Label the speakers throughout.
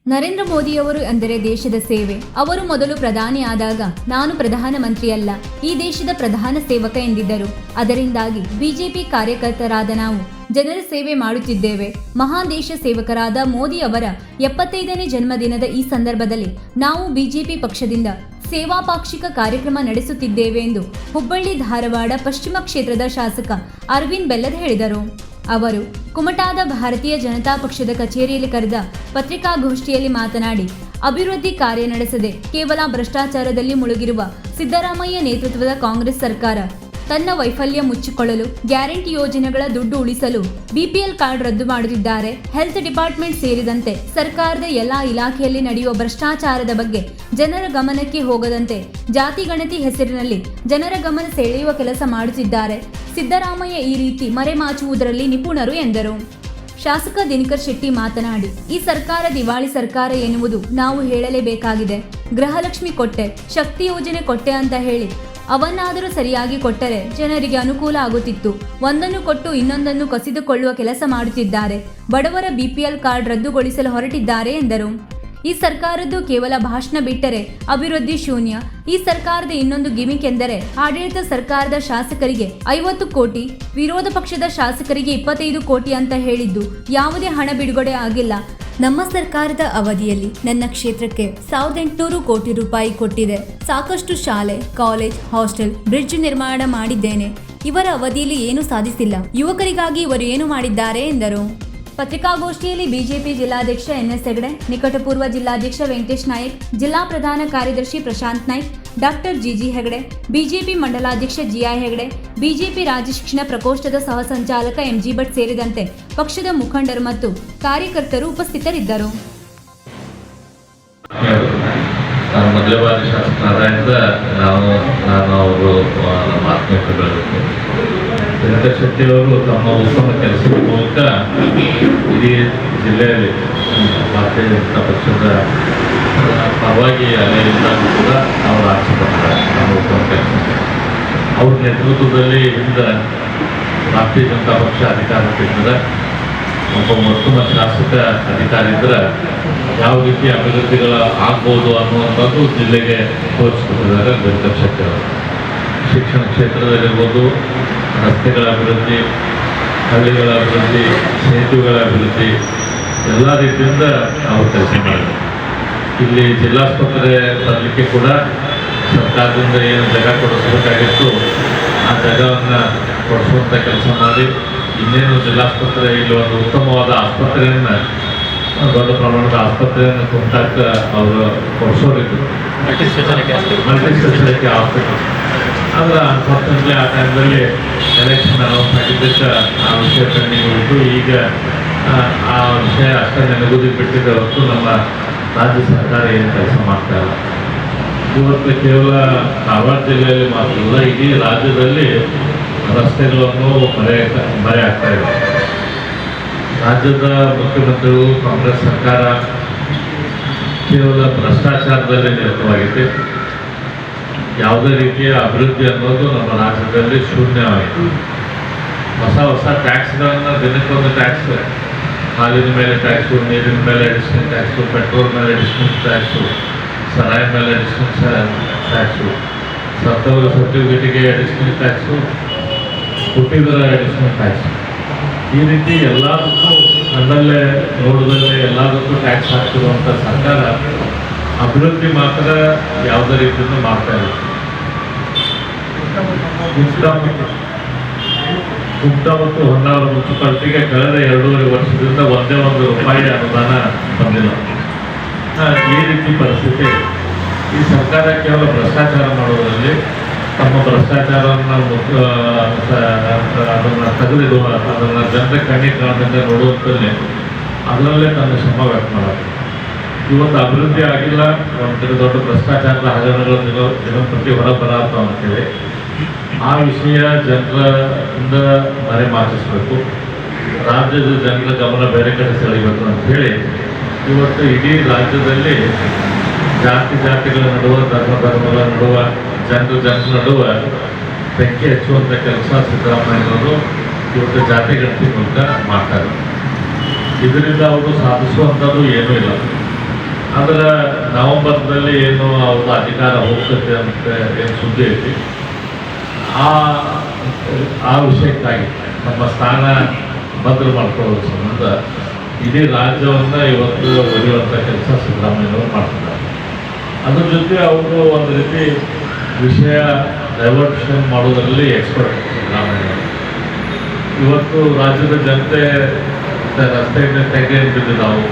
Speaker 1: ನರೇಂದ್ರ ಮೋದಿಯವರು ಅಂದರೆ ದೇಶದ ಸೇವೆ. ಅವರು ಮೊದಲು ಪ್ರಧಾನಿ ಆದಾಗ ನಾನು ಪ್ರಧಾನಮಂತ್ರಿಯಲ್ಲ, ಈ ದೇಶದ ಪ್ರಧಾನ ಸೇವಕ ಎಂದಿದ್ದರು. ಅದರಿಂದಾಗಿ ಬಿಜೆಪಿ ಕಾರ್ಯಕರ್ತರಾದ ನಾವು ಜನರ ಸೇವೆ ಮಾಡುತ್ತಿದ್ದೇವೆ. ಮಹಾನ್ ದೇಶ ಸೇವಕರಾದ ಮೋದಿ ಅವರ 75ನೇ ಜನ್ಮದಿನದ ಈ ಸಂದರ್ಭದಲ್ಲಿ ನಾವು ಬಿಜೆಪಿ ಪಕ್ಷದಿಂದ ಸೇವಾ ಪಾಕ್ಷಿಕ ಕಾರ್ಯಕ್ರಮ ನಡೆಸುತ್ತಿದ್ದೇವೆ ಎಂದು ಹುಬ್ಬಳ್ಳಿ ಧಾರವಾಡ ಪಶ್ಚಿಮ ಕ್ಷೇತ್ರದ ಶಾಸಕ ಅರವಿಂದ್ ಬೆಲ್ಲದ್ ಹೇಳಿದರು. ಅವರು ಕುಮಟಾದ ಭಾರತೀಯ ಜನತಾ ಪಕ್ಷದ ಕಚೇರಿಯಲ್ಲಿ ಕರೆದ ಪತ್ರಿಕಾಗೋಷ್ಠಿಯಲ್ಲಿ ಮಾತನಾಡಿ, ಅಭಿವೃದ್ಧಿ ಕಾರ್ಯ ನಡೆಸದೆ ಕೇವಲ ಭ್ರಷ್ಟಾಚಾರದಲ್ಲಿ ಮುಳುಗಿರುವ ಸಿದ್ದರಾಮಯ್ಯ ನೇತೃತ್ವದ ಕಾಂಗ್ರೆಸ್ ಸರ್ಕಾರ ತನ್ನ ವೈಫಲ್ಯ ಮುಚ್ಚಿಕೊಳ್ಳಲು ಗ್ಯಾರಂಟಿ ಯೋಜನೆಗಳ ದುಡ್ಡು ಉಳಿಸಲು ಬಿಪಿಎಲ್ ಕಾರ್ಡ್ ರದ್ದು ಮಾಡುತ್ತಿದ್ದಾರೆ. ಹೆಲ್ತ್ ಡಿಪಾರ್ಟ್ಮೆಂಟ್ ಸೇರಿದಂತೆ ಸರ್ಕಾರದ ಎಲ್ಲಾ ಇಲಾಖೆಯಲ್ಲಿ ನಡೆಯುವ ಭ್ರಷ್ಟಾಚಾರದ ಬಗ್ಗೆ ಜನರ ಗಮನಕ್ಕೆ ಹೋಗದಂತೆ ಜಾತಿ ಗಣತಿ ಹೆಸರಿನಲ್ಲಿ ಜನರ ಗಮನ ಸೆಳೆಯುವ ಕೆಲಸ ಮಾಡುತ್ತಿದ್ದಾರೆ. ಸಿದ್ದರಾಮಯ್ಯ ಈ ರೀತಿ ಮರೆಮಾಚುವುದರಲ್ಲಿ ನಿಪುಣರು ಎಂದರು. ಶಾಸಕ ದಿನಕರ್ ಶೆಟ್ಟಿ ಮಾತನಾಡಿ, ಈ ಸರ್ಕಾರ ದಿವಾಳಿ ಸರ್ಕಾರ ಎನ್ನುವುದು ನಾವು ಹೇಳಲೇಬೇಕಾಗಿದೆ. ಗೃಹಲಕ್ಷ್ಮಿ ಕೊಟ್ಟೆ, ಶಕ್ತಿ ಯೋಜನೆ ಕೊಟ್ಟೆ ಅಂತ ಹೇಳಿ ಅವನ್ನಾದರೂ ಸರಿಯಾಗಿ ಕೊಟ್ಟರೆ ಜನರಿಗೆ ಅನುಕೂಲ ಆಗುತ್ತಿತ್ತು. ಒಂದನ್ನು ಕೊಟ್ಟು ಇನ್ನೊಂದನ್ನು ಕಸಿದುಕೊಳ್ಳುವ ಕೆಲಸ ಮಾಡುತ್ತಿದ್ದಾರೆ. ಬಡವರ ಬಿಪಿಎಲ್ ಕಾರ್ಡ್ ರದ್ದುಗೊಳಿಸಲು ಹೊರಟಿದ್ದಾರೆ ಎಂದರು. ಈ ಸರ್ಕಾರದ್ದು ಕೇವಲ ಭಾಷಣ ಬಿಟ್ಟರೆ ಅಭಿವೃದ್ಧಿ ಶೂನ್ಯ. ಈ ಸರ್ಕಾರದ ಇನ್ನೊಂದು ಗಿಮಿಕ್ ಎಂದರೆ ಆಡಳಿತ ಸರ್ಕಾರದ ಶಾಸಕರಿಗೆ 50 ಕೋಟಿ, ವಿರೋಧ ಪಕ್ಷದ ಶಾಸಕರಿಗೆ 25 ಕೋಟಿ ಅಂತ ಹೇಳಿದ್ದು ಯಾವುದೇ ಹಣ ಬಿಡುಗಡೆ ಆಗಿಲ್ಲ. ನಮ್ಮ ಸರ್ಕಾರದ ಅವಧಿಯಲ್ಲಿ ನನ್ನ ಕ್ಷೇತ್ರಕ್ಕೆ 1800 ಕೋಟಿ ರೂಪಾಯಿ ಕೊಟ್ಟಿದೆ. ಸಾಕಷ್ಟು ಶಾಲೆ, ಕಾಲೇಜ್, ಹಾಸ್ಟೆಲ್, ಬ್ರಿಡ್ಜ್ ನಿರ್ಮಾಣ ಮಾಡಿದ್ದೇನೆ. ಇವರ ಅವಧಿಯಲ್ಲಿ ಏನು ಸಾಧಿಸಿಲ್ಲ. ಯುವಕರಿಗಾಗಿ ಇವರು ಏನು ಮಾಡಿದ್ದಾರೆ ಎಂದರು. ಪತ್ರಿಕಾಗೋಷ್ಠಿಯಲ್ಲಿ ಬಿಜೆಪಿ ಜಿಲ್ಲಾಧ್ಯಕ್ಷ ಎನ್ಎಸ್ ಹೆಗಡೆ, ನಿಕಟಪೂರ್ವ ಜಿಲ್ಲಾಧ್ಯಕ್ಷ ವೆಂಕಟೇಶ್ ನಾಯಕ್, ಜಿಲ್ಲಾ ಪ್ರಧಾನ ಕಾರ್ಯದರ್ಶಿ Prashanth Naik, doctor G G Hegde, BJP ಮಂಡಲಾಧ್ಯಕ್ಷ ಜಿಐ ಹೆಗಡೆ, ಬಿಜೆಪಿ ರಾಜ್ಯ ಶಿಕ್ಷಣ ಪ್ರಕೋಷ್ಠದ ಸಹ ಸಂಚಾಲಕ ಎಂಜಿ ಭಟ್ ಸೇರಿದಂತೆ ಪಕ್ಷದ ಮುಖಂಡರು ಮತ್ತು ಕಾರ್ಯಕರ್ತರು ಉಪಸ್ಥಿತರಿದ್ದರು.
Speaker 2: ಮೊದಲೇ ಬಾರಿ ಶಾಸಕರಾದ ನಾನು ಅವರು ದಿನಕರ್ ಶೆಟ್ಟಿ ಅವರು ತಮ್ಮ ಉತ್ತಮ ಕೆಲಸದ ಮೂಲಕ ಇಡೀ ಜಿಲ್ಲೆಯಲ್ಲಿ ಭಾರತೀಯ ಜನತಾ ಪಕ್ಷದ ಪರವಾಗಿ ಅಲೆಯಿಂದ ಕೂಡ ಅವರು ಆಚೆ ಬರ್ತಾರೆ. ನಮ್ಮ ಉತ್ತಮ ಕೆಲಸ ಅವ್ರ ನೇತೃತ್ವದಲ್ಲಿ ಹಿಂದೆ ಭಾರತೀಯ ಜನತಾ ಪಕ್ಷ ಅಧಿಕಾರಕ್ಕಿದ್ದರೆ ಒಬ್ಬ ಉತ್ತಮ ಶಾಸಕ ಅಧಿಕಾರಿ ಇದ್ದರೆ ಯಾವ ರೀತಿ ಅಭಿವೃದ್ಧಿಗಳು ಆಗ್ಬೋದು ಅನ್ನುವಂಥದ್ದು ಜಿಲ್ಲೆಗೆ ತೋರಿಸ್ಕೊಟ್ಟಿದ್ದಾರೆ ದಿನಕರ್ ಶೆಟ್ಟಿ ಅವರು. ಶಿಕ್ಷಣ ಕ್ಷೇತ್ರದಲ್ಲಿರ್ಬೋದು, ರಸ್ತೆಗಳ ಅಭಿವೃದ್ಧಿ, ಹಳ್ಳಿಗಳ ಅಭಿವೃದ್ಧಿ, ಸೇತುವೆಗಳ ಅಭಿವೃದ್ಧಿ ಎಲ್ಲ ರೀತಿಯಿಂದ ಅವರು ಕೆಲಸ ಮಾಡಿದರು. ಇಲ್ಲಿ ಜಿಲ್ಲಾಸ್ಪತ್ರೆ ತರಲಿಕ್ಕೆ ಕೂಡ ಸರ್ಕಾರದಿಂದ ಏನು ಜಾಗ ಕೊಡಿಸಬೇಕಾಗಿತ್ತು ಆ ಜಾಗವನ್ನು ಕೊಡಿಸುವಂಥ ಕೆಲಸ ಮಾಡಿ ಇನ್ನೇನು ಜಿಲ್ಲಾಸ್ಪತ್ರೆ ಇಲ್ಲಿ ಒಂದು ಉತ್ತಮವಾದ ಆಸ್ಪತ್ರೆಯನ್ನು, ದೊಡ್ಡ ಪ್ರಮಾಣದ ಆಸ್ಪತ್ರೆಯನ್ನು ಕುಮಟಾಕ ಅವರು ಕೊಡಿಸೋರಿದ್ರು, ಮಲ್ಟಿ ಸ್ಪೆಷಾಲಿಟಿ ಹಾಸ್ಪಿಟಲ್. ಆದರೆ ಅನ್ಫಾರ್ಚುನೇಟ್ಲಿ ಆ ಟೈಮ್ದಲ್ಲಿ ಎಲೆಕ್ಷನ್ ಅನೌನ್ಸ್ ಆಗಿದ್ದಕ್ಕೆ ಆ ವಿಷಯ ಪೆಂಡಿಂಗ್ ಉಳಿದು ಈಗ ಆ ವಿಷಯ ಅಷ್ಟೇ ನೆನಗುದಿಗೆ ಬಿಟ್ಟಿದ್ದ ಹೊರತು ನಮ್ಮ ರಾಜ್ಯ ಸರ್ಕಾರ ಏನು ಕೆಲಸ ಮಾಡ್ತಾ ಇಲ್ಲ. ಇವತ್ತು ಕೇವಲ ಧಾರವಾಡ ಜಿಲ್ಲೆಯಲ್ಲಿ ಮಾತ್ರ ಅಲ್ಲ, ಇಡೀ ರಾಜ್ಯದಲ್ಲಿ ರಸ್ತೆಗಳನ್ನು ಮರೆ ಆಗ್ತಾ ಇದೆ. ರಾಜ್ಯದ ಮುಖ್ಯಮಂತ್ರಿಗಳು, ಕಾಂಗ್ರೆಸ್ ಸರ್ಕಾರ ಕೇವಲ ಭ್ರಷ್ಟಾಚಾರದಲ್ಲಿ ನಿರತವಾಗಿದೆ. ಯಾವುದೇ ರೀತಿಯ ಅಭಿವೃದ್ಧಿ ಅನ್ನೋದು ನಮ್ಮ ರಾಜ್ಯದಲ್ಲಿ ಶೂನ್ಯವಾಯಿತು. ಹೊಸ ಟ್ಯಾಕ್ಸ್ಗಳನ್ನು, ದಿನಕ್ಕೊಂದು ಟ್ಯಾಕ್ಸ್, ಹಾಲಿನ ಮೇಲೆ ಟ್ಯಾಕ್ಸು, ನೀರಿನ ಮೇಲೆ ಅಡಿಷನಲ್ ಟ್ಯಾಕ್ಸು, ಪೆಟ್ರೋಲ್ ಮೇಲೆ ಅಡಿಷನಲ್ ಟ್ಯಾಕ್ಸು, ಸರಾಯಿ ಮೇಲೆ ಅಡಿಷನಲ್ ಟ್ಯಾಕ್ಸು, ಸತ್ತವರ ಸರ್ಟಿಫಿಕೇಟಿಗೆ ಅಡಿಷನಲ್ ಟ್ಯಾಕ್ಸು, ಹುಟ್ಟಿದರ ಅಡಿಷನಲ್ ಟ್ಯಾಕ್ಸು. ಈ ರೀತಿ ಎಲ್ಲದಕ್ಕೂ ನನ್ನಲ್ಲೇ ನೋಡೋದಲ್ಲೇ ಎಲ್ಲದಕ್ಕೂ ಟ್ಯಾಕ್ಸ್ ಹಾಕ್ತಿರುವಂಥ ಸರ್ಕಾರ ಅಭಿವೃದ್ಧಿ ಮಾತ್ರ ಯಾವುದೇ ರೀತಿಯಿಂದ ಮಾಡ್ತಾ ಇಲ್ಲ. ಕುಮಟಾ ಮತ್ತು ಹೊನ್ನಾವರ ಮುನ್ಸಿಪಾಲಿಟಿಗೆ ಕಳೆದ 2.5 ವರ್ಷದಿಂದ ಒಂದೇ ಒಂದು ರೂಪಾಯಿ ಅನುದಾನ ಬಂದಿಲ್ಲ. ಈ ರೀತಿ ಪರಿಸ್ಥಿತಿ. ಈ ಸರ್ಕಾರ ಕೇವಲ ಭ್ರಷ್ಟಾಚಾರ ಮಾಡೋದರಲ್ಲಿ, ತಮ್ಮ ಭ್ರಷ್ಟಾಚಾರವನ್ನು ಅದನ್ನು ತೆಗೆದಿಡುವ, ಅದನ್ನು ಜನರ ಕಣ್ಣಿಕರಣದಿಂದ ನೋಡುವಂಥಲ್ಲಿ ಅದರಲ್ಲೇ ತನ್ನ ಶ್ರಮ ವ್ಯಕ್ತ ಮಾಡೋದು. ಇವತ್ತು ಅಭಿವೃದ್ಧಿ ಆಗಿಲ್ಲ, ಒಂದು ದೊಡ್ಡ ಭ್ರಷ್ಟಾಚಾರದ ಹಗರಣಗಳು ದಿನಪ್ರತಿ ಹೊರಬರಾತ ಅಂತೇಳಿ ಆ ವಿಷಯ ಜನರಿಂದ ಮರೆಮಾಚಿಸಬೇಕು, ರಾಜ್ಯದ ಜನರ ಗಮನ ಬೇರೆ ಕಡೆ ಸೆಳೆಯಬೇಕು ಅಂಥೇಳಿ ಇವತ್ತು ಇಡೀ ರಾಜ್ಯದಲ್ಲಿ ಜಾತಿಗಳ ನಡುವ, ಧರ್ಮಗಳ ನಡುವ, ಜನರ ನಡುವ ಬೆಂಕಿ ಹಚ್ಚುವಂಥ ಕೆಲಸ ಸಿದ್ದರಾಮಯ್ಯನವರು ಇವತ್ತು ಜಾತಿ ಗಣತಿ ಮೂಲಕ ಮಾಡ್ತಾರೆ. ಇದರಿಂದ ಅವರು ಸಾಧಿಸುವಂಥದ್ದು ಏನೂ ಇಲ್ಲ. ಆದ್ರೆ ನವೆಂಬರ್ದಲ್ಲಿ ಏನು ಅವ್ರ ಅಧಿಕಾರ ಹೋಗ್ತದೆ ಅಂತ ಏನು ಸುದ್ದಿ ಐತಿ ಆ ವಿಷಯಕ್ಕಾಗಿ ನಮ್ಮ ಸ್ಥಾನ ಭದ್ರ ಮಾಡ್ಕೊಳ್ಳೋ ಸಂಬಂಧ ಇಡೀ ರಾಜ್ಯವನ್ನು ಇವತ್ತು ಒಡೆಯುವಂಥ ಕೆಲಸ ಸಿದ್ದರಾಮಯ್ಯನವರು ಮಾಡ್ತಿದ್ದಾರೆ. ಅದ್ರ ಜೊತೆ ಅವರು ಒಂದು ರೀತಿ ವಿಷಯ ಡೈವರ್ಷನ್ ಮಾಡೋದರಲ್ಲಿ ಎಕ್ಸ್ಪರ್ಟ್ ಸಿದ್ದರಾಮಯ್ಯನವರು. ಇವತ್ತು ರಾಜ್ಯದ ಜನತೆ ರಸ್ತೆಯಿಂದ ತೆಗೆ ಬಿದ್ದು ನಾವು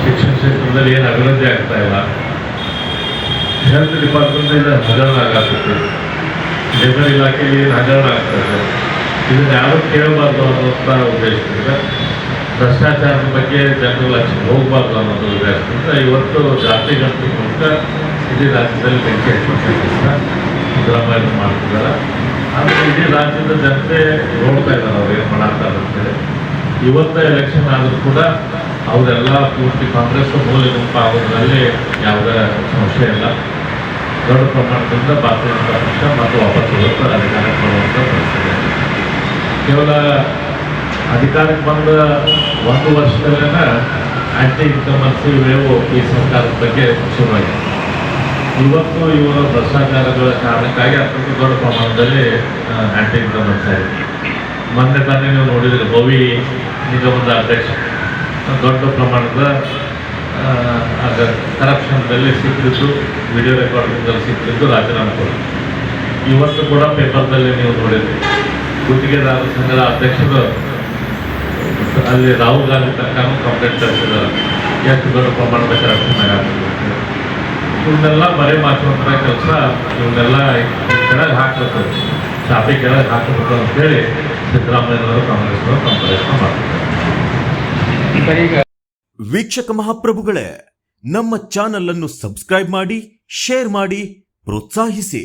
Speaker 2: ಶಿಕ್ಷಣ ಕ್ಷೇತ್ರದಲ್ಲಿ ಏನು ಅಭಿವೃದ್ಧಿ ಆಗ್ತಾ ಇಲ್ಲ, ಹೆಲ್ತ್ ಡಿಪಾರ್ಟ್ಮೆಂಟಿಂದ ಹಗರಣ ಆಗತ್ತೆ, ಲೇಬರ್ ಇಲಾಖೆಯಲ್ಲಿ ಏನು ಹಗರಣ ಆಗ್ತದೆ, ಇದನ್ನು ಯಾರು ಕೇಳಬಾರ್ದು ಅನ್ನೋಂಥ ಉದ್ದೇಶದಿಂದ, ಭ್ರಷ್ಟಾಚಾರದ ಬಗ್ಗೆ ಜನರ ಲಕ್ಷ್ಯ ಹೋಗಬಾರ್ದು ಅನ್ನೋದು ಉದ್ದೇಶದಿಂದ ಇವತ್ತು ಜಾತಿ ಗಣತಿ ಮೂಲಕ ಇಡೀ ರಾಜ್ಯದಲ್ಲಿ ಬೆಂಕಿ ಹಚ್ಚುವಂಥ ಕೆಲಸ ಸಿದ್ದರಾಮಯ್ಯ ಮಾಡ್ತಿದ್ದಾರೆ. ಆದರೆ ಇಡೀ ರಾಜ್ಯದ ಜನತೆ ನೋಡ್ತಾ ಇದ್ದಾರೆ ಅವ್ರು ಏನು ಮಾಡಾಕ್ತಾರೆ ಅಂತೇಳಿ. ಇವತ್ತು ಎಲೆಕ್ಷನ್ ಆದರೂ ಕೂಡ ಅವರೆಲ್ಲ ಪೂರ್ತಿ ಕಾಂಗ್ರೆಸ್ ಮೂಲೆ ಗುಂಪು ಆಗೋದ್ರಲ್ಲಿ ಯಾವುದೇ ಸಮಸ್ಯೆ ಇಲ್ಲ. ದೊಡ್ಡ ಪ್ರಮಾಣದಿಂದ ಭಾರತೀಯ ಜನತಾ ಪಕ್ಷ ಮತ್ತು ವಾಪಸ್ ಹೋಗುತ್ತೆ ಅಧಿಕಾರಕ್ಕೆ ಬರುವಂಥ ಪರಿಸ್ಥಿತಿ. ಕೇವಲ ಅಧಿಕಾರಕ್ಕೆ ಬಂದ 1 ವರ್ಷದಲ್ಲೇ ಆಂಟಿ ಇನ್ಕಮನ್ಸಿ ವೇವು ಈ ಸರ್ಕಾರದ ಬಗ್ಗೆ ಶುರುವಾಗಿದೆ. ಇವತ್ತು ಇವರ ಭ್ರಷ್ಟಾಚಾರಗಳ ಕಾರಣಕ್ಕಾಗಿ ಅತ್ಯಂತ ದೊಡ್ಡ ಪ್ರಮಾಣದಲ್ಲಿ ಆಂಟಿ ಇನ್ಕಮನ್ಸಿ ಆಗಿದೆ. ಮೊನ್ನೆ ತಾನೇ ನೀವು ನೋಡಿದರೆ ಭವಿ ನಿಗಮದ ಅಧ್ಯಕ್ಷ ದೊಡ್ಡ ಪ್ರಮಾಣದ ಕರಪ್ಷನ್ದಲ್ಲಿ ಸಿಕ್ಕಿದ್ದು, ವಿಡಿಯೋ ರೆಕಾರ್ಡಿಂಗ್ದಲ್ಲಿ ಸಿಕ್ಕಿದ್ದು ರಾಜೀನಾಮೆ ಕೊಡಿ. ಇವತ್ತು ಕೂಡ ಪೇಪರ್ದಲ್ಲಿ ನೀವು ನೋಡಿದ್ರಿ ಗುತ್ತಿಗೆದಾರ ಸಂಘದ ಅಧ್ಯಕ್ಷರು ಅಲ್ಲಿ ರಾಹುಲ್ ಗಾಂಧಿ ತನಕ ಕಂಪ್ಲೇಂಟ್ ತರಿಸಿದ್ದಾರೆ, ಎಷ್ಟು ದೊಡ್ಡ ಪ್ರಮಾಣದ ಕರಪ್ಷನ್ ಆಗುತ್ತೆ. ಇವನ್ನೆಲ್ಲ ಬರೀ ಮಾತುವಂಥ ಕೆಲಸ, ಇವನ್ನೆಲ್ಲ ಕೆಳಗೆ ಹಾಕಬೇಕು, ಚಾಪಿ ಕೆಳಗೆ ಹಾಕಬೇಕು ಅಂತೇಳಿ ಸಿದ್ದರಾಮಯ್ಯನವರು ಕಾಂಗ್ರೆಸ್ನವರು ತಮ್ಮ ಪ್ರಯತ್ನ ಮಾಡ್ತಾರೆ.
Speaker 3: ವೀಕ್ಷಕ ಮಹಾಪ್ರಭುಗಳೇ, ನಮ್ಮ ಚಾನಲ್ ಅನ್ನು ಸಬ್ಸ್ಕ್ರೈಬ್ ಮಾಡಿ, ಶೇರ್ ಮಾಡಿ, ಪ್ರೋತ್ಸಾಹಿಸಿ.